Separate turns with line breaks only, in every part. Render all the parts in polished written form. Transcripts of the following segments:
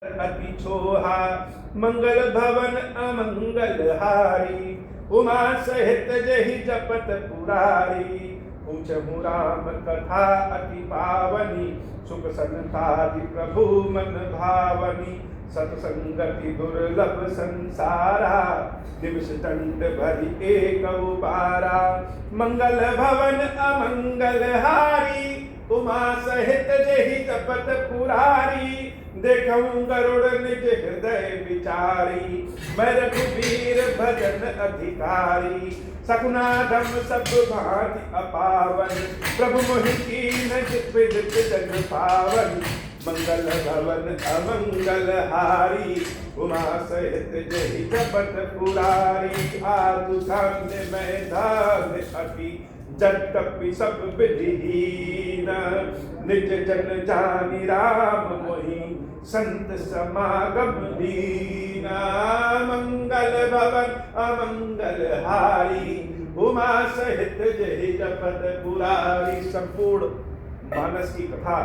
अति छोहा मंगल भवन अमंगल हारी, उमा सहित जहि जपत पुरारी। पूछहु राम कथा अति पावनी, सुख संतादि प्रभु मन भावनी। सतसंगति दुर्लभ संसारा, दिवस दंड भरि एक बारा। मंगल भवन अमंगल हारी, उमा सहित जहि जपत पुरारी। देखऊं गरुड़ निज हृदय विचारी, मैं रघुवीर भजन अधिकारी। सकुनादम सब भांति अपावन, प्रभु मोहि कीन जित विदित जग पावन। मंगल भवन अमंगल हारी, उमा सहित जहि जपत पुरारी। आदु धान्य मैं धान्य अति, जटपि सब विधिहीन। निज जन जानि राम मोहि, संत समागम दीना। मंगल भवन अमंगल हारी, उमा सहित जहि जपत पुरारी। संपूर्ण मानस की कथा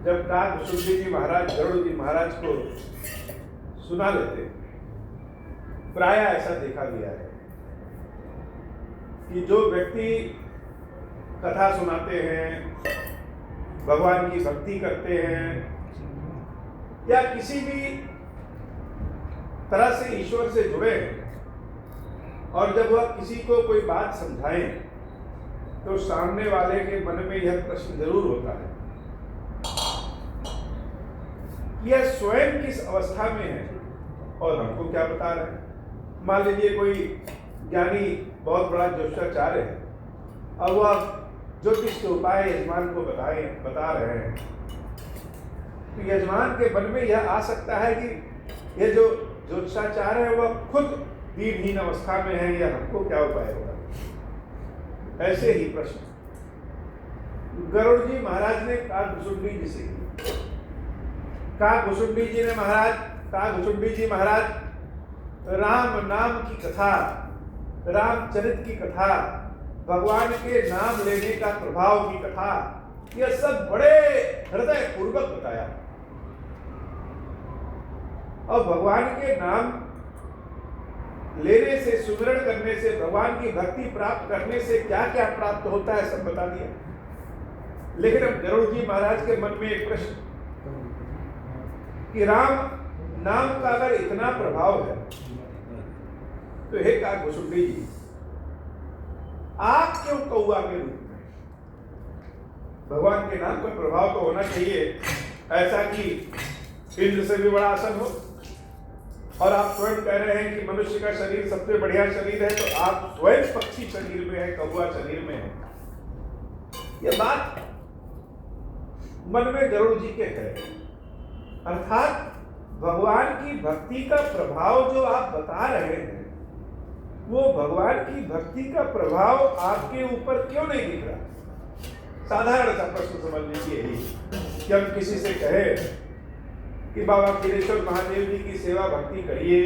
जब काकभुसुंडी जी महाराज गरुड़ जी महाराज को सुना लेते, प्राय ऐसा देखा गया है कि जो व्यक्ति कथा सुनाते हैं, भगवान की भक्ति करते हैं, या किसी भी तरह से ईश्वर से जुड़े हैं, और जब वह किसी को कोई बात समझाएं तो सामने वाले के मन में यह प्रश्न जरूर होता है, यह स्वयं किस अवस्था में है और हमको क्या बता रहे हैं। मान लीजिए कोई ज्ञानी बहुत बड़ा ज्योतिषाचार्य है, और वह ज्योतिष के उपाय यजमान को बता रहे हैं, तो यजमान के मन में यह आ सकता है कि यह जो ज्योतिषाचार्य है वह खुद दीनहीन अवस्था में है, या हमको क्या उपाय होगा। ऐसे ही प्रश्न गरुड़ जी महाराज ने काकभुसुंडी जी से किया। काकभुसुंडी जी महाराज राम नाम की कथा, रामचरित की कथा, भगवान के नाम लेने का प्रभाव की कथा, यह सब बड़े हृदय पूर्वक बताया। और भगवान के नाम लेने से, सुमिरन करने से, भगवान की भक्ति प्राप्त करने से क्या क्या प्राप्त होता है सब बता दिया। लेकिन अब गरुड़ जी महाराज के मन में एक प्रश्न कि राम नाम का अगर इतना प्रभाव है, तो हे काकभुसुंडी जी, आप क्यों कौआ के रूप में? भगवान के नाम का प्रभाव तो होना चाहिए ऐसा कि इंद्र से भी बड़ा आसन हो, और आप स्वयं कह रहे हैं कि मनुष्य का शरीर सबसे बढ़िया शरीर है, तो आप स्वयं पक्षी शरीर में है, कौआ शरीर में है। यह बात मन में गरुड़ जी के है, अर्थात भगवान की भक्ति का प्रभाव जो आप बता रहे हैं, वो भगवान की भक्ति का प्रभाव आपके ऊपर क्यों नहीं दिख रहा। साधारण सा प्रश्न समझ लीजिए कि हम किसी से कहे कि बाबा खीरेश्वर महादेव जी की सेवा भक्ति करिए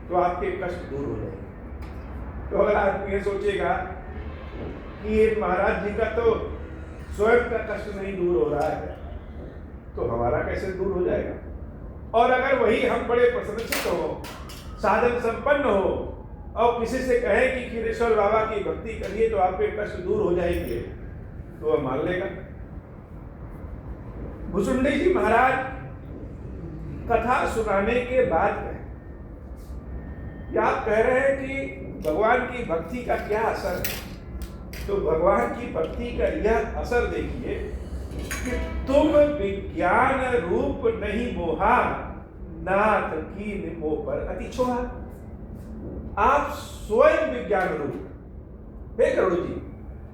तो आपके कष्ट दूर हो जाएंगे, तो अगर आदमी ये सोचेगा कि ये महाराज जी का तो स्वयं का कष्ट नहीं दूर हो रहा है, तो हमारा कैसे दूर हो जाएगा। और अगर वही हम बड़े प्रसन्नचित्त हो, साधन संपन्न हो, और किसी से कहे कि खीरेश्वर बाबा की भक्ति करिए तो आपके कष्ट दूर हो जाएंगे, तो वह मान लेगा। भुसुंडी जी महाराज कथा सुनाने के बाद क्या आप कह रहे हैं कि भगवान की भक्ति का क्या असर है, तो भगवान की भक्ति का यह असर देखिए कि तुम विज्ञान रूप नहीं मोहा, नाथ की निमो पर अति छोहा। आप स्वयं विज्ञान रूप। हे गरुड़ जी,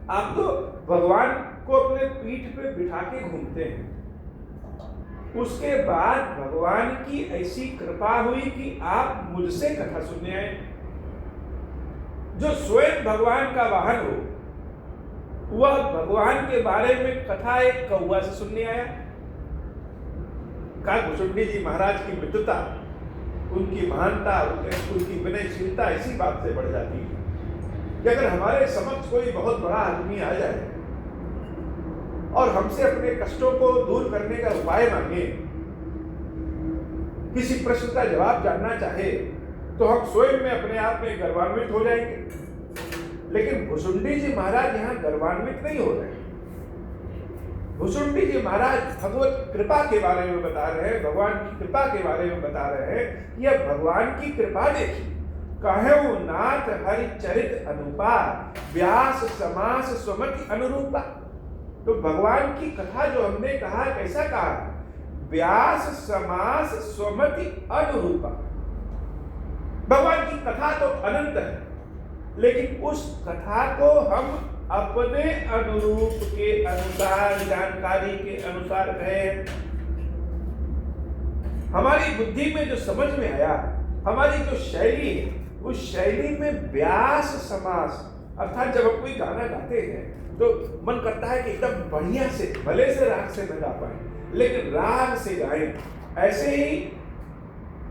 आप तो भगवान को अपने पीठ पे बिठा के घूमते हैं, उसके बाद भगवान की ऐसी कृपा हुई कि आप मुझसे कथा सुनने आए। जो स्वयं भगवान का वाहन हो, वह भगवान के बारे में कथा एक कौआ से सुनने आया। काकभुसुंडी जी महाराज की मित्रता, उनकी महानता, उनकी विनयशीलता इसी बात से बढ़ जाती है कि अगर हमारे समक्ष कोई बहुत बड़ा आदमी आ जाए और हमसे अपने कष्टों को दूर करने का उपाय मांगे, किसी प्रश्न का जवाब जानना चाहे तो हम स्वयं में अपने आप में गर्वान्वित हो जाएंगे। लेकिन भुसुंडी जी महाराज यहाँ गर्वान्वित नहीं हो रहे। भुसुंडी जी महाराज भगवत कृपा के बारे में बता रहे हैं, भगवान की कृपा के बारे में बता रहे हैं। यह भगवान की कृपा देखिए, कहूँ नाथ हरि चरित अनुपा, व्यास समास स्वमति अनुरूपा। तो भगवान की कथा जो हमने कहा, कैसा कहा? व्यास समास स्वमति अनुरूपा। भगवान की कथा तो अनंत है, लेकिन उस कथा को हम अपने अनुरूप के अनुसार, जानकारी के अनुसार कहें। हमारी बुद्धि में जो समझ में आया, हमारी जो शैली है, उस शैली में व्यास समास, अर्थात जब हम कोई गाना गाते हैं तो मन करता है कि एकदम बढ़िया से, भले से राग से न गा पाए, लेकिन राग से गाएं। ऐसे ही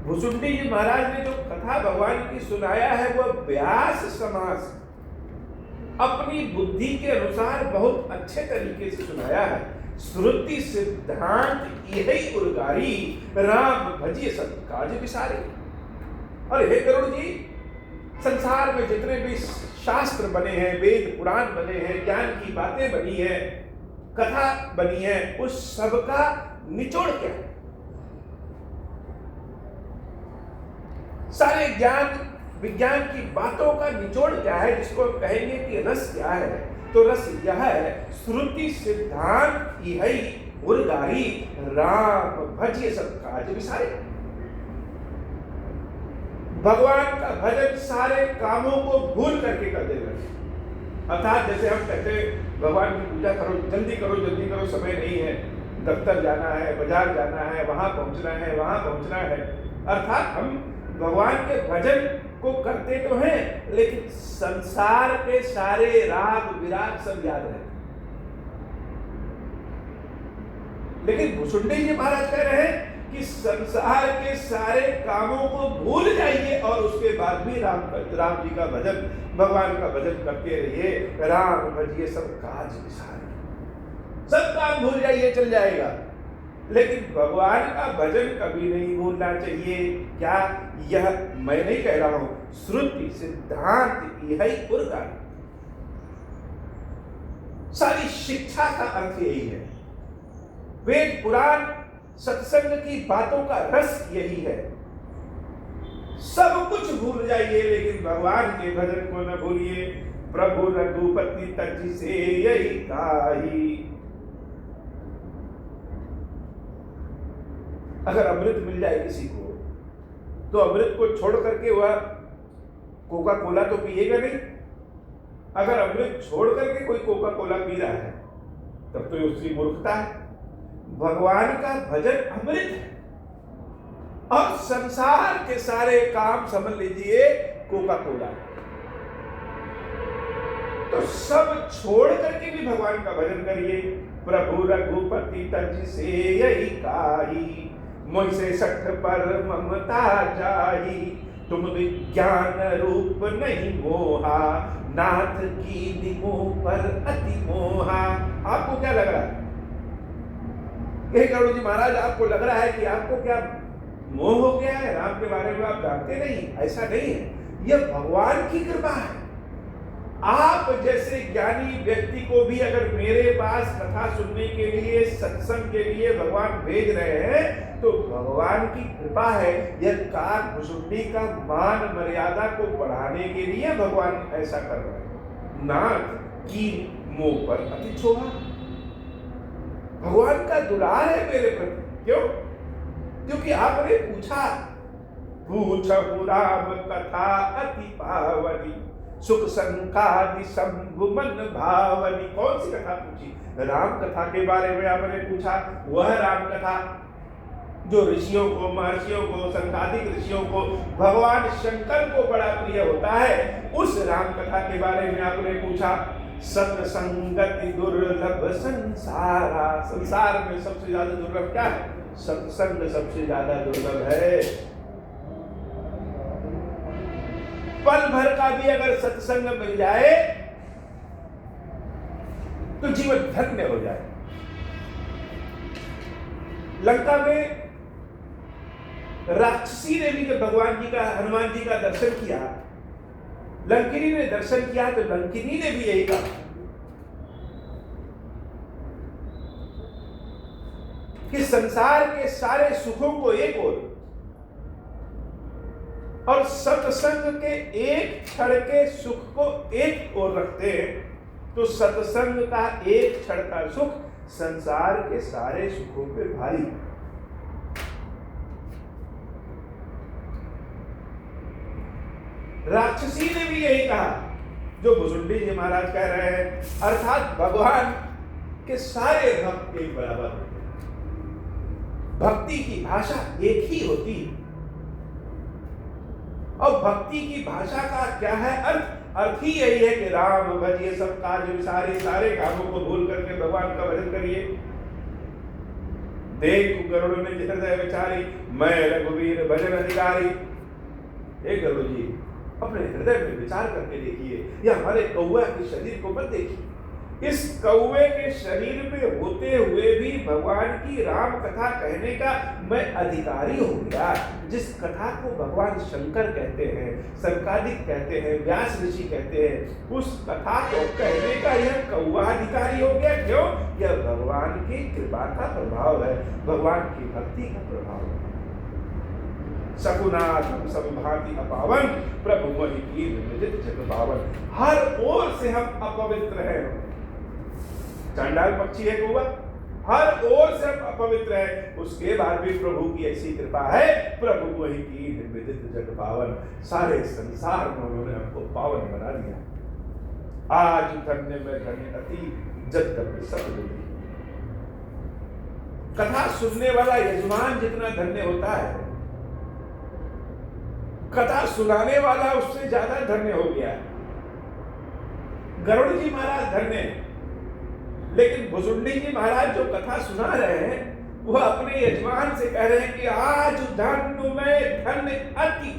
भुसुंडी जी महाराज ने जो कथा भगवान की सुनाया है, वह व्यास समास अपनी बुद्धि के अनुसार बहुत अच्छे तरीके से सुनाया है। श्रुति सिद्धांत यही उर्गारी, राम भजिए सब काज विसारे। और हे गरुड़ जी, संसार में जितने भी शास्त्र बने हैं, वेद पुराण बने हैं, ज्ञान की बातें बनी है, कथा बनी है, उस सब का निचोड़ क्या है? सारे ज्ञान विज्ञान की बातों का निचोड़ क्या है, जिसको कहेंगे कि रस क्या है? तो रस यह है, श्रुति सिद्धांत यही उर्गारी, राम भजिए सब काज विसारे। भगवान का भजन सारे कामों को भूल करके कर देगा। अर्थात जैसे हम कहते हैं भगवान की पूजा करो, जल्दी करो, समय नहीं है, दफ्तर जाना है, बाजार जाना है, वहां पहुंचना है, वहां पहुंचना है। अर्थात हम भगवान के भजन को करते तो हैं, लेकिन संसार के सारे राग विराग सब याद रहते। लेकिन भुसुंडी जी महाराज कह रहे हैं कि संसार के सारे कामों को भूल जाइए और उसके बाद भी राम जी का भजन, भगवान का भजन करते रहिए। राम भजिए सब काज विसारे, सब काम भूल जाइए, चल जाएगा। लेकिन भगवान का भजन कभी नहीं भूलना चाहिए। क्या? यह मैं नहीं कह रहा हूं, श्रुति सिद्धांत यही उर्गारी, सारी शिक्षा का अर्थ यही है। वेद पुराण सत्संग की बातों का रस यही है। सब कुछ भूल जाइए, लेकिन भगवान के भजन को न भूलिए। प्रभु रघुपति तज से यही काही। अगर अमृत मिल जाए किसी को, तो अमृत को छोड़ करके वह कोका कोला तो पिएगा नहीं। अगर अमृत छोड़ करके कोई कोका कोला पी रहा है, तब तो उसकी मूर्खता है। भगवान का भजन अमृत है, और संसार के सारे काम समझ लीजिए कोका कोला। तो सब छोड़ करके भी भगवान का भजन करिए। प्रभु रघुपति तज से यही काही, मोहि से सठ पर ममता जाही। तुम विज्ञान रूप नहीं मोहा, नाथ की निमोह पर अति मोहा। आपको क्या लग रहा है? गरुड़ जी महाराज, आपको लग रहा है कि आपको क्या मोह हो गया है? राम के बारे में आप जानते नहीं? ऐसा नहीं है, यह भगवान की कृपा है। आप जैसे ज्ञानी व्यक्ति को भी अगर मेरे पास कथा सुनने के लिए, सत्संग के लिए भगवान भेज रहे हैं, तो भगवान की कृपा है। यह काक भुसुंडी का मान मर्यादा को बढ़ाने के लिए भगवान ऐसा कर रहे हैं। नाथ की मोह पर अति छोहा। भगवान का दुलार है मेरे प्रति। क्यों? क्योंकि आपने पूछा, पूछहु राम कथा अति पावनी, सुख संकादि शंभु मन भावनी। कौन सी कथा पूछी? राम कथा के बारे में आपने पूछा। वह राम कथा जो ऋषियों को, महर्षियों को, संकादिक ऋषियों को, भगवान शंकर को बड़ा प्रिय होता है, उस राम कथा के बारे में आपने पूछा। सत्संगति दुर्लभ संसारा। संसार में सबसे ज्यादा दुर्लभ क्या है? सत्संग सबसे ज्यादा दुर्लभ है। पल भर का भी अगर सत्संग मिल जाए तो जीवन धन्य हो जाए। लंका में राक्षसी ने भी जब भगवान जी का, हनुमान जी का दर्शन किया, लंकिनी ने दर्शन किया, तो लंकिनी ने भी यही कहा कि संसार के सारे सुखों को एक और सत्संग के एक क्षण के सुख को एक ओर रखते हैं, तो सत्संग का एक क्षण का सुख संसार के सारे सुखों पे भारी। राक्षसी ने भी यही कहा जो भुजुंडी जी महाराज कह रहे हैं, अर्थात भगवान के सारे भक्त एक बराबर होते हैं। भक्ति की भाषा एक ही होती है, और भक्ति की भाषा का क्या है अर्थ ही यही है कि राम भजिए सब कार्य विसारे, सारे कामों को भूल करके भगवान का भजन करिए। देख गरुड़ ने हृदय विचारी, मैं रघुवीर भजन अधिकारी। हे गरुड़ जी, अपने हृदय में विचार करके देखिए, या हमारे कौआ के शरीर को मत देखिए। इस कौवे के शरीर में होते हुए भी भगवान की राम कथा कहने का मैं अधिकारी हो गया। जिस कथा को भगवान शंकर कहते हैं, सनकादिक कहते हैं, व्यास ऋषि कहते हैं, उस कथा को कहने का यह कौवा अधिकारी हो गया। क्यों? यह भगवान की कृपा का प्रभाव है, भगवान की भक्ति का प्रभाव है। सकुनाथम सब भांति अपावन, प्रभु वही की निमित्त जग पावन। हर ओर से हम अपवित्र हैं। चांडाल पक्षी है कौवा, हर ओर से हम अपवित्र हैं, उसके बाद भी प्रभु की ऐसी कृपा है, प्रभु वही की निमित्त जग पावन। सारे संसार में उन्होंने हमको पावन बना दिया। आज धन्य में धन्य अति जगत सब दुखी। कथा सुनने वाला यजमान जितना धन्य होता है, कथा सुनाने वाला उससे ज्यादा धन्य हो गया। गरुड़ जी महाराज धन्य, लेकिन भुजुंडी जी महाराज जो कथा सुना रहे हैं, वह अपने यजमान से कह रहे हैं कि आज धन्य में धन्य अति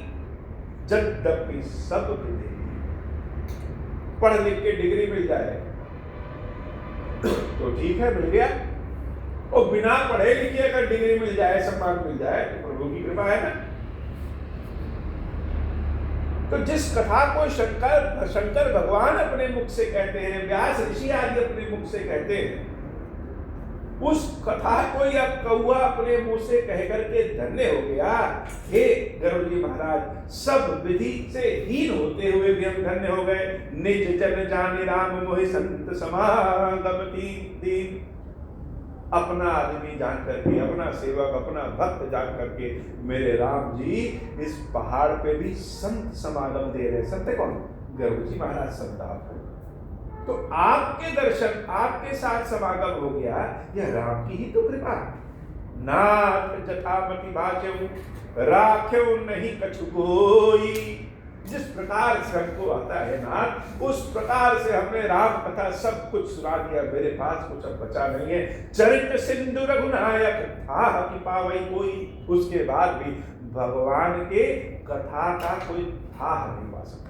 जद्यपि सब विधि। पढ़ लिख के डिग्री मिल जाए तो ठीक है, मिल गया। और बिना पढ़े लिखे अगर डिग्री मिल जाए, सम्मान मिल जाए, तो प्रभु की कृपा है ना। तो जिस कथा को शंकर भगवान अपने मुख से कहते हैं, व्यास ऋषि आदि अपने मुख से कहते हैं, उस कथा को यह कौवा अपने मुंह से कह करके धन्य हो गया। हे गरुड़ जी महाराज, सब विधि से हीन होते हुए भी हम धन्य हो गए। निज जन जाने राम मोहि संत समागम दीन। अपना आदमी जान करके, अपना सेवक, अपना भक्त जान करके मेरे राम जी इस पहाड़ पे भी संत समागम दे रहे। संत कौन? गरुड़ जी महाराज संत आप हैं। तो आपके दर्शन, आपके साथ समागम हो गया, यह राम की ही तो कृपा। नाथ जथामति भाषऊ राख्यो नहीं कछु कोई। जिस प्रकार से हमको आता है नाथ, उस प्रकार से हमने राम कथा सब कुछ सुना दिया। मेरे पास कुछ अब बचा नहीं है। चरित्र सिंधु रघुनायक था कि पावई कोई। उसके बाद भी भगवान के कथा का कोई था नहीं पा सकता।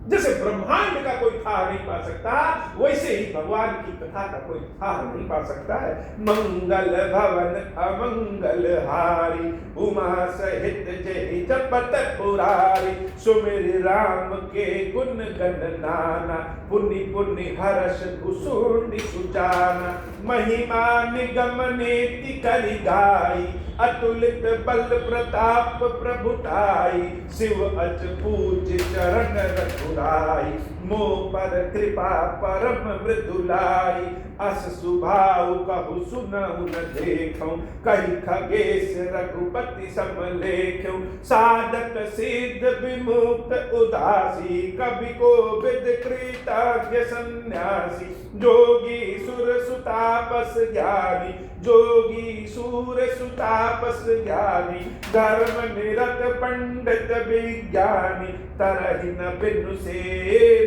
जैसे ब्रह्मांड का कोई था नहीं पा सकता, वैसे ही भगवान की कथा का कोई था नहीं पा सकता है। मंगल भवन अमंगल हारी, उमा सहित जय जपत पुरारी। सुमिर राम के गुण गण नाना, पुनि पुनि हर्ष भुसुंडी सुजाना। महिमा निगम नेति करि गाई, अतुलित बल प्रताप प्रभुताई। शिव अच पूज चरण रघुराई, मोह पर कृपा परम मृदुलाई। अस सुभाव कहु सुनहु न देखऊं, कहि खगेश रघुपति सम लेखऊं। साधक सिद्ध विमुक्त उदासी, कवि कोविद कृतज्ञ सन्यासी। जोगी सुर सुतापस ज्ञानी, जोगी सूर सुतापस ज्ञानी। धर्म निरत पंडित विज्ञानी, तरहि न बिनु से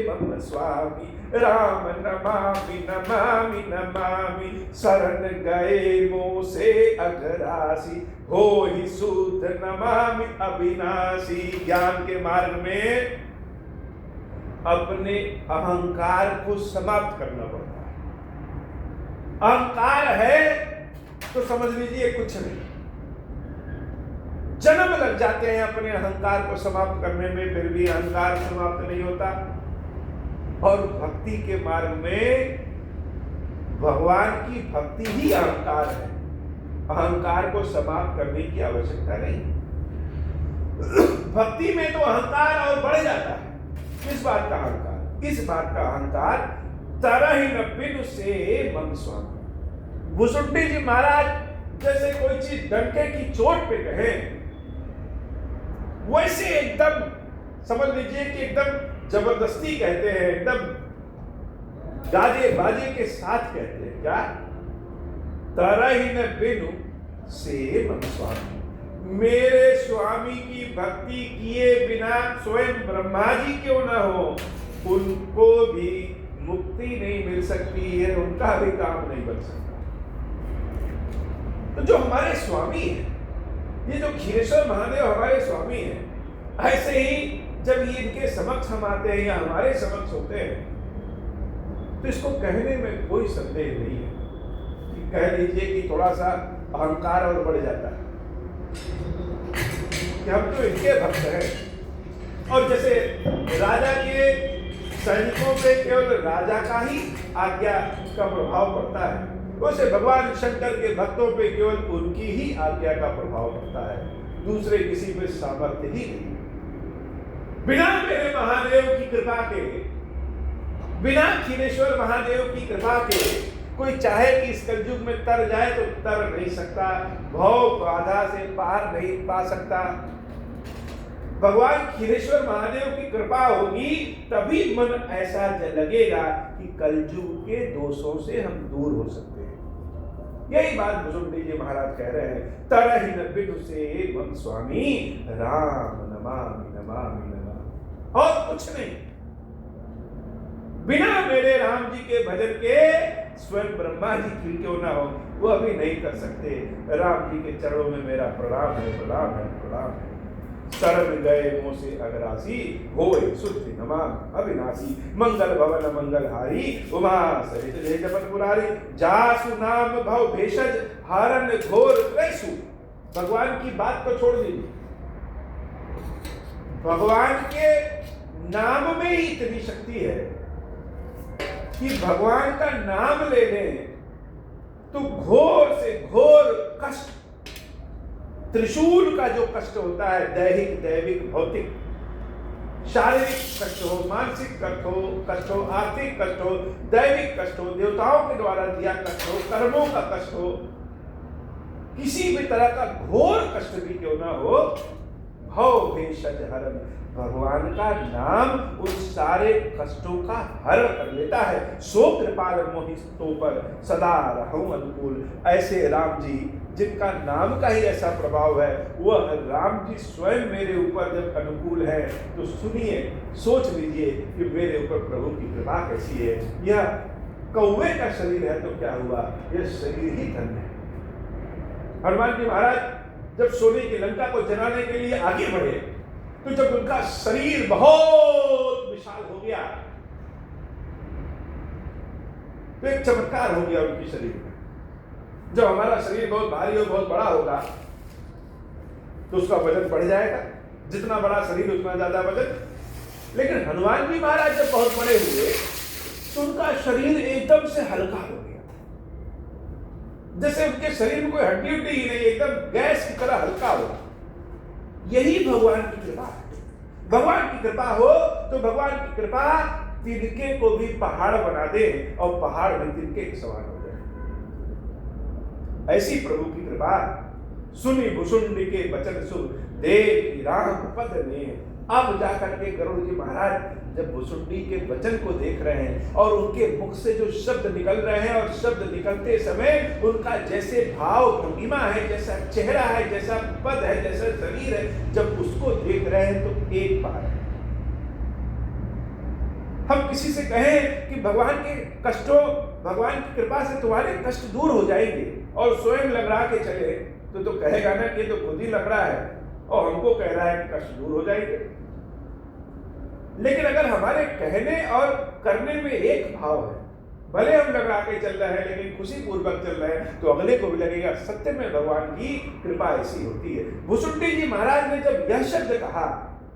मम स्वामी। राम नमामि नमामि नमामि, शरण गए मोह से अघरासी। होहि शुद्ध नमामि अविनाशी। ज्ञान के मार्ग में अपने अहंकार को समाप्त करना पड़ता है। अहंकार है तो समझ लीजिए कुछ नहीं। जन्म लग जाते हैं अपने अहंकार को समाप्त करने में, फिर भी अहंकार समाप्त नहीं होता। और भक्ति के मार्ग में भगवान की भक्ति ही अहंकार है, अहंकार को समाप्त करने की आवश्यकता नहीं। भक्ति में तो अहंकार और बढ़ जाता है। किस बात का अहंकार? इस बात का अहंकार तरह ही न बिनु से मन स्वामी। भुसुंडी जी महाराज जैसे कोई चीज डंके की चोट पे कहे, वैसे एकदम समझ लीजिए कि एकदम जबरदस्ती कहते हैं, एकदम गाजे बाजे के साथ कहते हैं। क्या? तरह ही न बिनु से मन स्वामी। मेरे स्वामी की भक्ति किए बिना स्वयं ब्रह्मा जी क्यों न हो, उनको भी मुक्ति नहीं मिल सकती है, उनका भी काम नहीं बन सकता। तो जो हमारे स्वामी हैं, ये जो क्षीरेश्वर महादेव हमारे स्वामी हैं, ऐसे ही जब ये इनके समक्ष हम आते हैं या हमारे समक्ष होते हैं, तो इसको कहने में कोई संदेह नहीं है कि कह लीजिए कि थोड़ा सा अहंकार और बढ़ जाता है कि हम तो इनके भक्त हैं। और जैसे राजा के सैनिकों पे केवल राजा का ही आज्ञा का प्रभाव पड़ता है, वैसे भगवान शंकर के भक्तों पे केवल उनकी ही आज्ञा का प्रभाव पड़ता है, दूसरे किसी पे सामर्थ्य ही नहीं। बिना मेरे महादेव की कृपा के, बिना क्षीरेश्वर महादेव की कृपा के कोई चाहे कि इस कलयुग में तर जाए तो तर नहीं सकता, भव बाधा से पार नहीं पा सकता। भगवान क्षीरेश्वर महादेव की कृपा होगी तभी मन ऐसा लगेगा कि कलयुग के दोषों से हम दूर हो सकते हैं। यही बात भुसुंडी जी महाराज कह रहे हैं, तरह ही न बिनु से मन स्वामी, राम नमामि नमामि नमामि। और कुछ नहीं, बिना मेरे राम जी के भजन के स्वयं ब्रह्मा जी क्यों ना हो, वो अभी नहीं कर सकते। राम जी के चरणों में मेरा प्रणाम है, प्रणाम है, प्रणाम है। शरण गए मोह से अगरासी, होए शुद्धि नमामि अविनाशी। मंगल भवन मंगलहारी, उमा सहित जय जपत पुरारी। जासु नाम भव भेषज, हारन घोर त्रैसु। भगवान की बात को छोड़ दीजिए, भगवान के नाम में ही इतनी शक्ति है कि भगवान का नाम ले लें तो घोर से घोर कष्ट, त्रिशूल का जो कष्ट होता है, दैहिक दैविक भौतिक शारीरिक कष्ट हो, मानसिक कष्ट हो, आर्थिक कष्ट हो, दैविक कष्ट हो, देवताओं के द्वारा दिया कष्ट हो, कर्मों का कष्ट हो, किसी भी तरह का घोर कष्ट भी क्यों ना हो, भव भेषज हरन, भगवान का नाम उन सारे कष्टों का हर कर लेता है। सो कृपाल मोहितों पर सदा रहूं अनुकूल। ऐसे राम जी जिनका नाम का ही ऐसा प्रभाव है, वह राम जी स्वयं मेरे ऊपर जब अनुकूल है तो सुनिए, सोच लीजिए कि मेरे ऊपर प्रभु की कृपा कैसी है। यह कौवे का शरीर है तो क्या हुआ, यह शरीर ही धन्य है। हनुमान जी महाराज जब सोने की लंका को जलाने के लिए आगे बढ़े, तो जब उनका शरीर बहुत विशाल हो गया तो एक चमत्कार हो गया उनके शरीर में। जब हमारा शरीर बहुत भारी और बहुत बड़ा होगा तो उसका वजन बढ़ जाएगा, जितना बड़ा शरीर उतना ज्यादा वजन। लेकिन हनुमान जी महाराज जब बहुत बड़े हुए तो उनका शरीर एकदम से हल्का हो गया, जैसे उनके शरीर में कोई हड्डी उड्डी ही नहीं, एकदम गैस की तरह हल्का हो। यही भगवान की कृपा है। भगवान की कृपा हो तो भगवान की कृपा तिनके को भी पहाड़ बना दे और पहाड़ भी तिनके के समान हो जाए। ऐसी प्रभु की कृपा सुनी भुसुंडी के वचन सुन, देख राम पद ने। अब जाकर के गरुड़ जी महाराज जब भुसुंडी के वचन को देख रहे हैं और उनके मुख से जो शब्द निकल रहे हैं, और शब्द निकलते समय उनका जैसे भाव भंगिमा है, जैसा चेहरा है, जैसा पद है, जैसा शरीर है, जब उसको देख रहे हैं तो एक बार हम किसी से कहें कि भगवान के कष्टों, भगवान की कृपा से तुम्हारे कष्ट दूर हो जाएंगे, और स्वयं लग रहा के चले तो कहेगा ना कि तो खुद ही लग रहा है और हमको कह रहा है कि कष्ट दूर हो जाएंगे। लेकिन अगर हमारे कहने और करने में एक भाव है भले हम लगा के चल रहे हैं लेकिन खुशी पूर्वक चल रहे हैं, तो अगले को भी लगेगा सत्य में भगवान की कृपा ऐसी होती है। भुसुंडी जी महाराज ने जब यह शब्द कहा,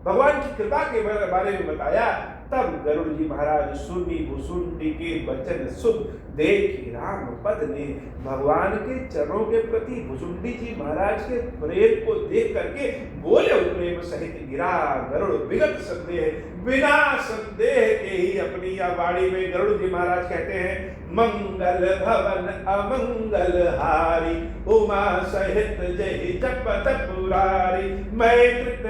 भगवान की कृपा के बारे में बताया, तब गरुड़ जी महाराज सुनी भुसुंडी के वचन सुख देखी राम पद ने। भगवान के चरणों के प्रति भुसुंडी जी महाराज के प्रेम को देख करके बोले प्रेम सहित गिरा गरुड़ विगत संदेह, बिना संदेह के ही अपनी या वाणी में गरुड़ जी महाराज कहते हैं, मंगल भवन अमंगल हारी उमा सहित जय जपत पुरारी। मैं कृत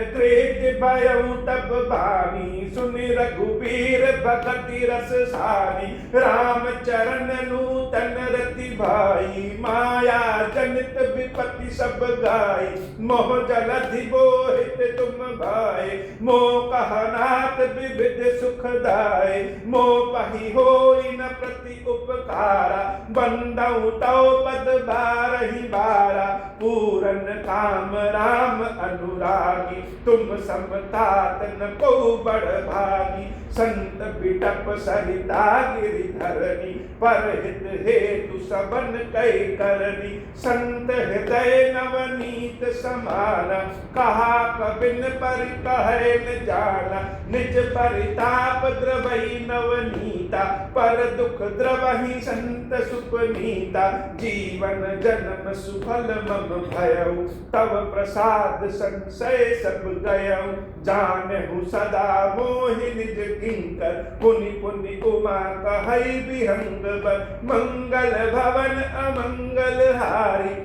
भयउ तब बानी सुनि रघुबीर भगति रस सानी। राम चरण नूतन रति भाई माया जनित विपत्ति सब गाई। मोह जलधि बोहित तुम भाई मोह कहनाथ विविध सुखदाय। मोह पही होई न प्रति उपकारा बंदउ तौ पद बारहि बारा। पूरन काम राम अनुरागी तुम समतात न को बड़ भागी। संत बिटप सरिता गिरिधरनी परहित हेतु सबन कई करनी। संत हृदय नवनीत समाना कहा कबिन पर कहे न जाना। निज परिताप द्रवही नवनीता पर दुख द्रवही संत सुपनीता। जीवन जन्म सुफल मम भयउ तव प्रसाद संशय सब गयउ। जानहु सदा मोहि निज किंकर पुनि पुनि उमा कहई विहंग बर। मंगल भवन अमंगल हारी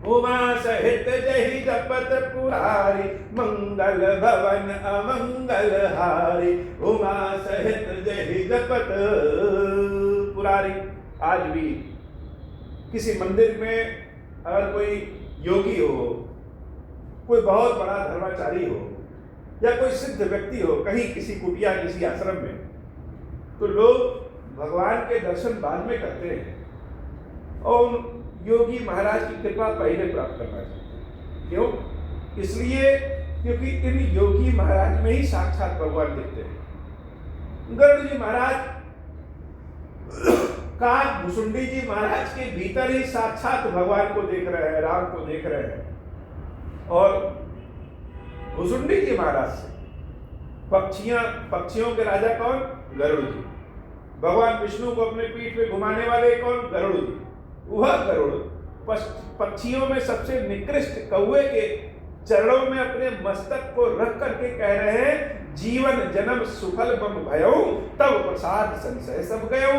उमा सहित जहि जपत पुरारी। मंगल भवन अमंगल हारी उमा सहित जहि जपत पुरारी। आज भी किसी मंदिर में अगर कोई योगी हो, कोई बहुत बड़ा धर्माचारी हो या कोई सिद्ध व्यक्ति हो कहीं किसी कुटिया किसी आश्रम में, तो लोग भगवान के दर्शन बाद में करते हैं और योगी महाराज की कृपा पहले प्राप्त करना चाहिए। क्यों? इसलिए क्योंकि इन योगी महाराज में ही साक्षात भगवान दिखते हैं। गरुड़ जी महाराज का भुसुंडी जी महाराज के भीतर ही साक्षात भगवान को देख रहे हैं, राम को देख रहे हैं। और भुसुंडी जी महाराज से पक्षियों के राजा कौन? गरुड़ जी। भगवान विष्णु को अपने पीठ पे घुमाने वाले कौन? गरुड़ जी। वह गरुड़ पक्षियों में सबसे निकृष्ट कौवे के चरणों में अपने मस्तक को रख करके कह रहे हैं, जीवन जन्म सुफल मम भयउ तब प्रसाद संशय सब गयउ।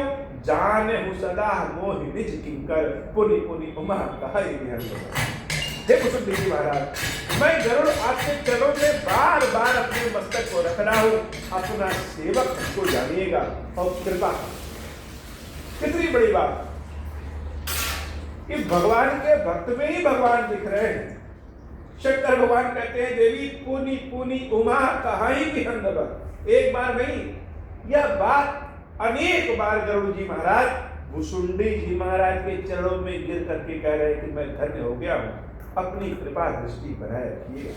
जानहु सदा मोहि निज किंकर पुनि पुनि उमा कहई विहंग। हे भुसुंडी जी महाराज, मैं गरुड़ आपके चरणों में बार बार अपने मस्तक को रख रहा हूं। अपना सेवक को जानिएगा और कृपा। कितनी बड़ी बात कि भगवान के भक्त में ही भगवान दिख रहे हैं। शंकर भगवान कहते हैं, देवी पुनि पुनि उमा कहाई विहंग बर। एक बार नहीं, यह बात अनेक बार गरुड़ जी महाराज भुसुंडी जी महाराज के चरणों में गिर करके कह रहे हैं कि मैं धन्य हो गया हूं, अपनी कृपा दृष्टि बनाए रखिए।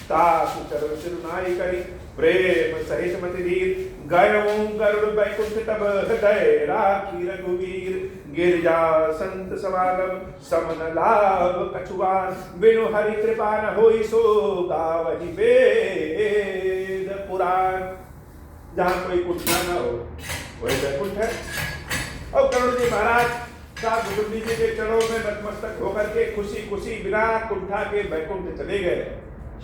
तासु चरण सिरुनाई करी प्रेम सहित मति धीर। गयऊं गरुड़ बैकुंठ तब हृदय राखी रघुवीर। गिरजा संत समागम समन लाभ कछुआन। बिनु हरि कृपा न होई सो गावहि वेद पुराण। जहाँ कोई कुंठा न हो वही बैकुंठ है। और गरुड़ जी महाराज का भुसुंडी जी के चरणों में नतमस्तक होकर के खुशी खुशी बिना कुंठा के बैकुंठ चले गए।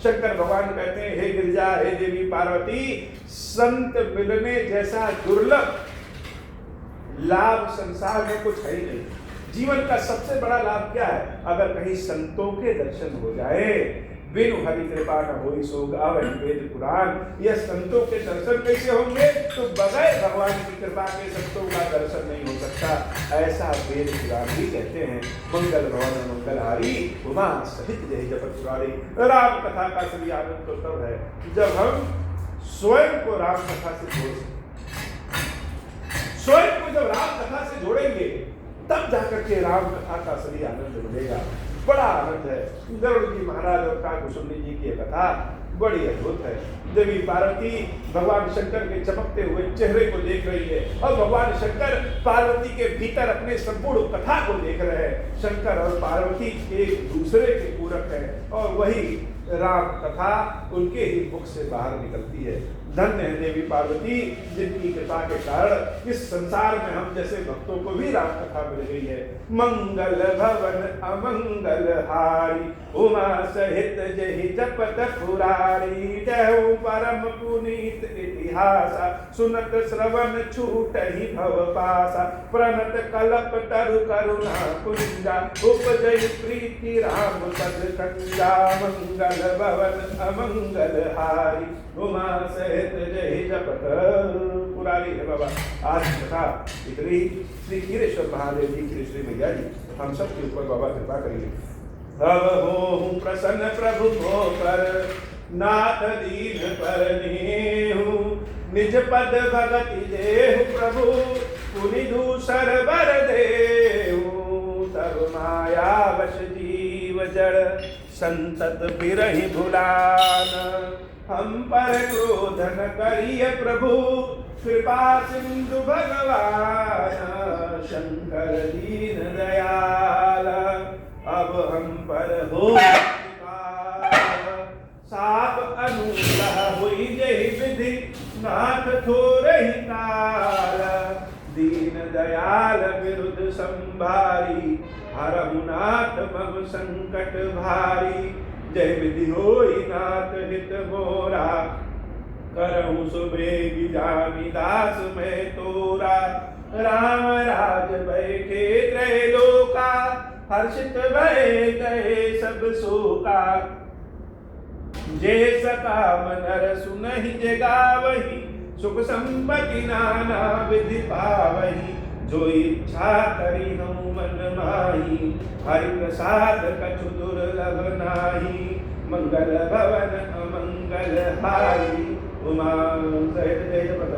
शंकर भगवान कहते हैं, हे गिरिजा, हे देवी पार्वती, संत मिलने जैसा दुर्लभ लाभ संसार में कुछ है ही नहीं। जीवन का सबसे बड़ा लाभ क्या है? अगर कहीं संतों के दर्शन हो जाए। बिनु हरि कृपा न होई सो गावहि वेद पुराण। यह संतों के दर्शन कैसे होंगे? तो बगैर भगवान की कृपा के संतों का दर्शन नहीं हो सकता। ऐसा वेद पुराण भी कहते हैं। मंगल भवन मंगलहारी उमा सहित जय जपत पुरारी। राम कथा का सभी आनंद तो तब है जब हम स्वयं को राम कथा से जोड़ सकते। स्वयं को जब राम कथा से जोड़ेंगे तब जाकर के राम कथा का सही आनंद मिलेगा। बड़ा आनंद है। गरुड़ जी महाराज और काकभुसुंडी जी की कथा बड़ी अद्भुत है। देवी पार्वती भगवान शंकर के चमकते हुए चेहरे को देख रही है और भगवान शंकर पार्वती के भीतर अपने संपूर्ण कथा को देख रहे हैं। शंकर और पार्वती एक दूसरे के पूरक है और वही राम कथा उनके ही मुख से बाहर निकलती है। धन्य है देवी पार्वती जिनकी कृपा के कारण इस संसार में हम जैसे भक्तों को भी राम कथा मिल गई है। मंगल भवन अमंगल हारी उमा सहित जहि जपत पुरारी जय परम पुनीत इतिहासा सुनत श्रवण छूट ही भव पासा प्रणत कलप तरु करुणा कुंजा उपजय प्रीति राम पद कंजा मंगल भवन अमंगल हारी उमा सहित जय जपत पुरारी है। बाबा आज कथा इतनी श्री क्षीरेश्वर महादेव जी की श्री मैया जी हम सब के ऊपर बाबा कृपा करिए। अब हो प्रसन्न प्रभु होकर नाथ दीन पर नेहु निज पद भगति देहु प्रभु पुनि दूसर बर देहु तब माया वश जीव जड़ संतत बिरहि भुलान हम पर क्रोध न करिय प्रभु कृपा सिंधु भगवान शंकर दीन दयाल अब हम पर हो साप अनुग्रह हुई जहि विधि नाथ थोरहि काल दीन दयाल विरुद्ध संभारी हरहु नाथ मम संकट भारी जय विधि होई नाथ हित मोरा करहु सुबेगी जानी दास मैं तोरा राम राज बैठे त्रैलोका हर्षित भय गए सब शोका जे सका मनर सुनहि जगावहि सुख संपत्ति नाना विधि पावहि जो इच्छा करी हम मन माही हरि प्रसाद कछु दुर्लभ नाही मंगल भवन अमंगल हारी उमा सहित जय जपत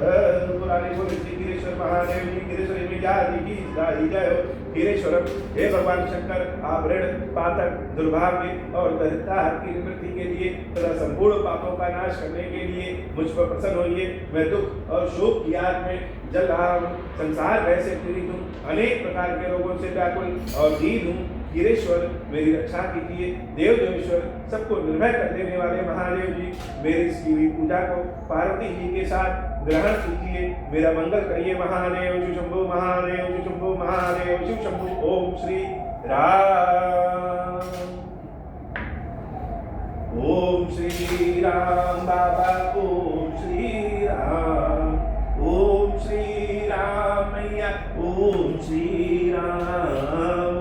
पुरारी बोल श्री क्षीरेश्वर महादेव जी क्षीरेश्वरी मैया जी की दाई जय हो। क्षीरेश्वरम हे भगवान शंकर आप ऋण पातक दुर्भाग्य और दरिद्रता की निवृत्ति के लिए तथा संपूर्ण पापों का नाश करने के लिए मुझ पर प्रसन्न होइए। मैं दुख और शोक की आग में जल रहा हूँ, संसार भय से पीड़ित हूँ, अनेक प्रकार के रोगों से व्याकुल और दीन हूँ। क्षीरेश्वर मेरी रक्षा कीजिए। देव देवेश्वर सबको निर्भय कर देने वाले महादेव जी मेरी इसकी हुई पूजा को पार्वती जी के साथ ग्रहण कीजिए। मेरा मंगल करिए महादेव शिव शंभु महादेव शिव शंभु महादेव शिव शंभु। ओम श्री राम ओम श्री राम बाबा ओम श्री राम ओम श्री राम मैया ओम श्री राम